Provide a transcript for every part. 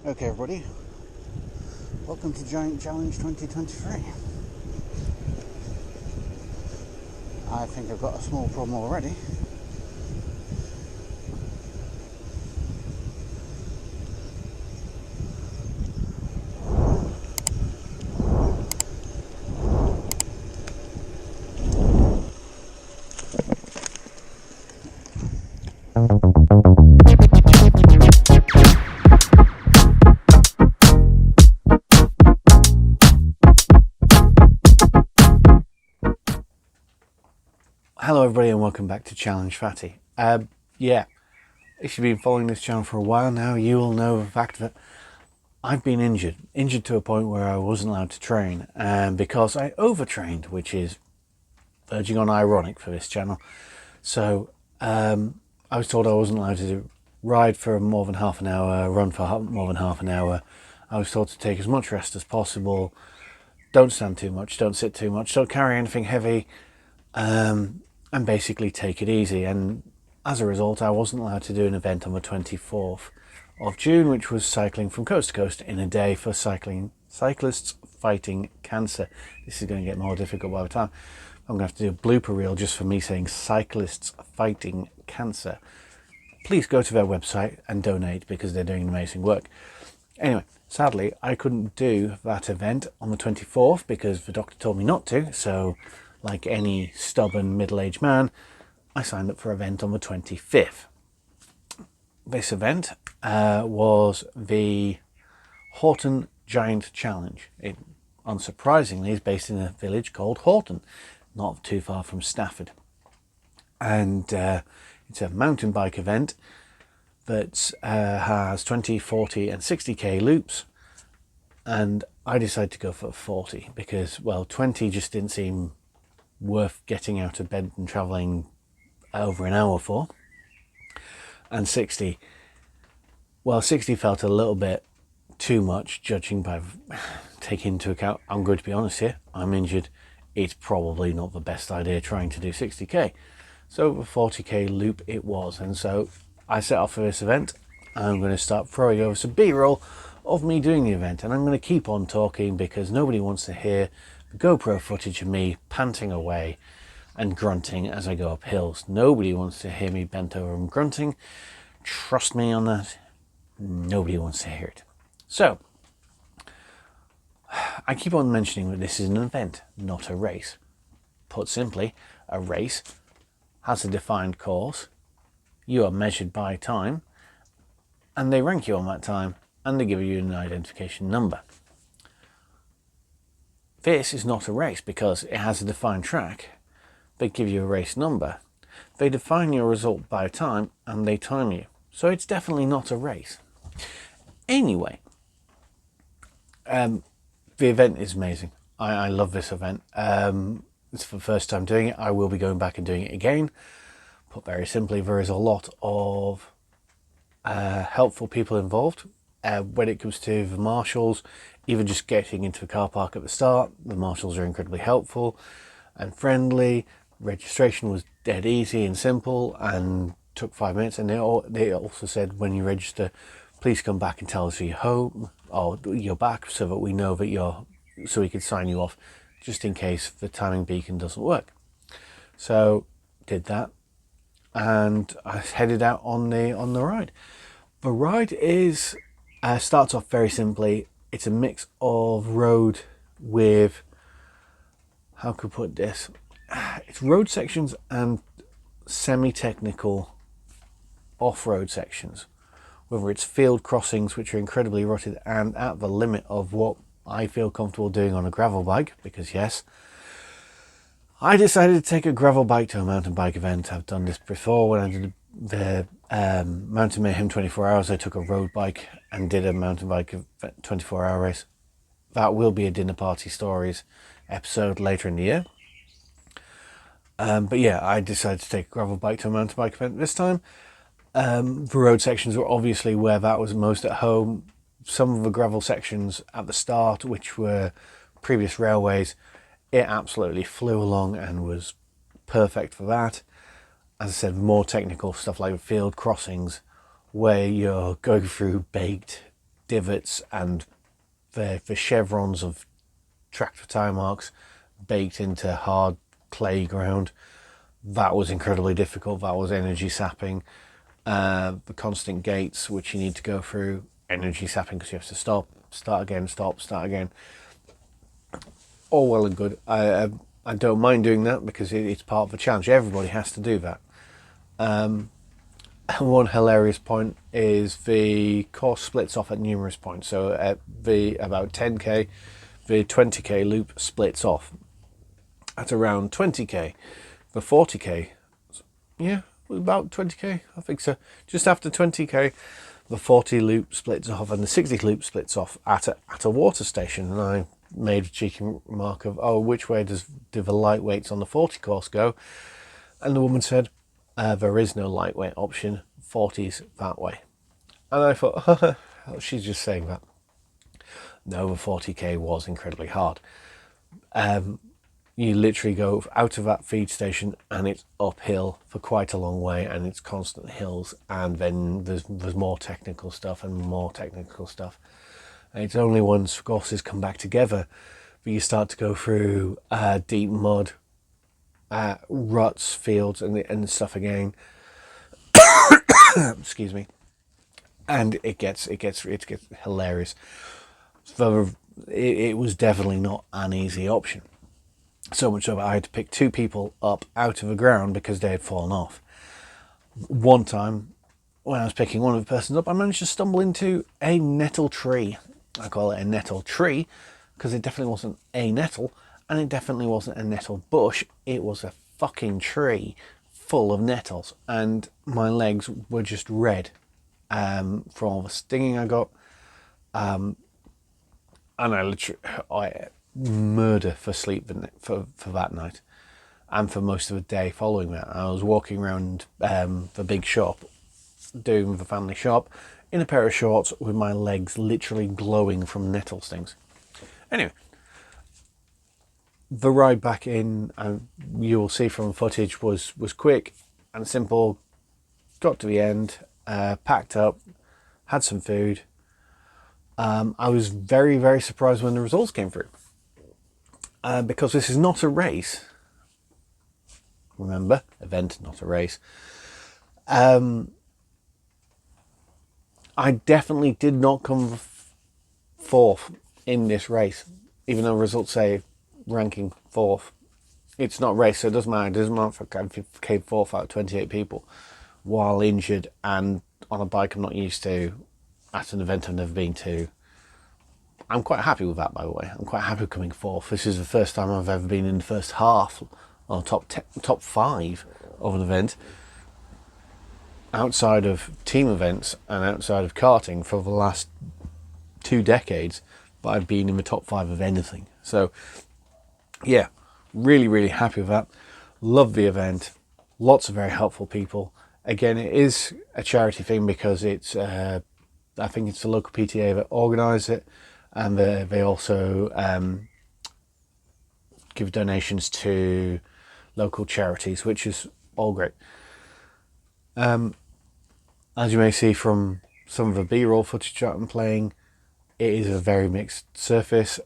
Okay, everybody, welcome to Giant Challenge 2023. I think I've got a small problem already. Hello everybody and welcome back to ChallengeFatty. If you've been following this channel for a while now, you will know the fact that I've been injured to a point where I wasn't allowed to train, because I overtrained, which is verging on ironic for this channel. So I was told I wasn't allowed to ride for more than half an hour, run for more than half an hour. I was told to take as much rest as possible, don't stand too much, don't sit too much, don't carry anything heavy, and basically take it easy. And as a result, I wasn't allowed to do an event on the 24th of June, which was cycling from coast to coast in a day for cyclists fighting cancer. This is going to get more difficult by the time. I'm going to have to do a blooper reel just for me saying cyclists fighting cancer. Please go to their website and donate because they're doing amazing work. Anyway, sadly, I couldn't do that event on the 24th because the doctor told me not to. So, like any stubborn middle-aged man, I signed up for an event on the 25th. This event was the Haughton Giant Challenge. It, unsurprisingly, is based in a village called Haughton, not too far from Stafford. And it's a mountain bike event that has 20, 40 and 60k loops. And I decided to go for 40 because, well, 20 just didn't seem worth getting out of bed and travelling over an hour for. And 60 felt a little bit too much, judging by taking into account, I'm going to be honest here, I'm injured. It's probably not the best idea trying to do 60k. So the 40k loop it was. And so I set off for this event. I'm going to start throwing over some B-roll of me doing the event, and I'm going to keep on talking because nobody wants to hear the GoPro footage of me panting away and grunting as I go up hills. Nobody wants to hear me bent over and grunting. Trust me on that. Nobody wants to hear it. So I keep on mentioning that this is an event, not a race. Put simply, a race has a defined course. You are measured by time, and they rank you on that time, and they give you an identification number. This is not a race because it has a defined track. They give you a race number. They define your result by time, and they time you. So it's definitely not a race. Anyway, the event is amazing. I love this event. It's the first time doing it. I will be going back and doing it again. Put very simply, there is a lot of helpful people involved. When it comes to the marshals, even just getting into the car park at the start, the marshals are incredibly helpful and friendly. Registration was dead easy and simple and took 5 minutes. And they also said, when you register, please come back and tell us you're home or you're back so that we know that so we can sign you off just in case the timing beacon doesn't work. So did that, and I headed out on the ride. The ride is starts off very simply. It's a mix of road with, how could I put this? It's road sections and semi-technical off-road sections. Whether it's field crossings, which are incredibly rutted and at the limit of what I feel comfortable doing on a gravel bike, because yes, I decided to take a gravel bike to a mountain bike event. I've done this before. When I did the Mountain Mayhem 24 hours, I took a road bike and did a mountain bike 24-hour race. That will be a dinner party stories episode later in the year. But yeah, I decided to take a gravel bike to a mountain bike event this time. The road sections were obviously where that was most at home. Some of the gravel sections at the start, which were previous railways, it absolutely flew along and was perfect for that. As I said, more technical stuff like field crossings, where you're going through baked divots and the chevrons of tractor tire marks baked into hard clay ground. That was incredibly difficult. That was energy sapping. The constant gates which you need to go through, energy sapping, because you have to stop, start again, stop, start again. All well and good. I don't mind doing that because it's part of the challenge. Everybody has to do that. One hilarious point is the course splits off at numerous points. So at the about 10k, the 20k loop splits off. At around 20k, the 40k, yeah, about 20k, I think so. Just after 20k, the 40 loop splits off and the 60 loop splits off at a water station. And I made a cheeky remark of, oh, which way do the lightweights on the 40 course go? And the woman said, there is no lightweight option, 40's that way. And I thought, oh, she's just saying that. No, the 40k was incredibly hard. You literally go out of that feed station and it's uphill for quite a long way, and it's constant hills, and then there's more technical stuff and more technical stuff. And it's only once courses come back together that you start to go through deep mud, ruts, fields, and stuff again. Excuse me. And it gets hilarious. So it was definitely not an easy option. So much so that I had to pick two people up out of the ground because they had fallen off. One time, when I was picking one of the persons up, I managed to stumble into a nettle tree. I call it a nettle tree because it definitely wasn't a nettle, and it definitely wasn't a nettle bush. It was a fucking tree full of nettles, and my legs were just red from all the stinging I got. And I murder for sleep for that night, and for most of the day following that. I was walking around the big shop, doing the family shop, in a pair of shorts with my legs literally glowing from nettle stings. Anyway, the ride back in, and you will see from footage, was quick and simple. Got to the end, packed up, had some food. I was very, very surprised when the results came through. Because this is not a race. Remember, event, not a race. I definitely did not come fourth in this race, even though results say ranking fourth. It's not a race, so it doesn't matter. It doesn't matter if I came fourth out of 28 people while injured and on a bike I'm not used to, at an event I've never been to. I'm quite happy with that, by the way. I'm quite happy coming fourth. This is the first time I've ever been in the first half or top 5 of an event outside of team events and outside of karting for the last 2 decades. But I've been in the top 5 of anything. So, yeah, really, really happy with that. Love the event. Lots of very helpful people. Again, it is a charity thing because it's, I think it's the local PTA that organise it. And they also give donations to local charities, which is all great. As you may see from some of the B-roll footage that I'm playing, it is a very mixed surface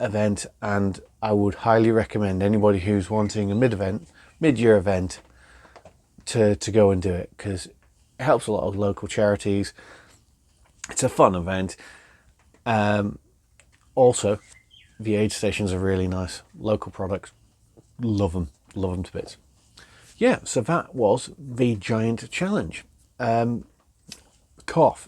event, and I would highly recommend anybody who's wanting a mid-year event to go and do it, because it helps a lot of local charities. It's a fun event. Also, the aid stations are really nice. Local products, love them to bits. Yeah, so that was the giant challenge. Cough.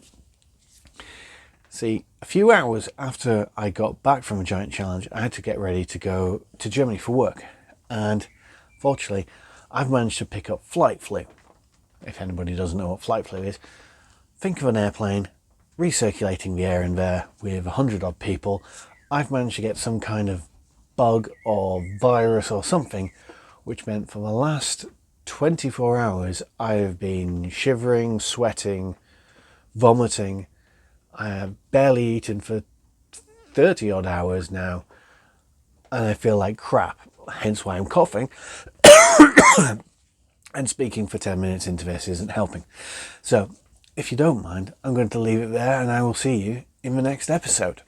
See, a few hours after I got back from a giant challenge, I had to get ready to go to Germany for work. And fortunately, I've managed to pick up flight flu. If anybody doesn't know what flight flu is, think of an airplane recirculating the air in there with 100 odd people. I've managed to get some kind of bug or virus or something, which meant for the last 24 hours I have been shivering, sweating, vomiting. I have barely eaten for 30 odd hours now, and I feel like crap, hence why I'm coughing. And speaking for 10 minutes into this isn't helping. So if you don't mind, I'm going to leave it there, and I will see you in the next episode.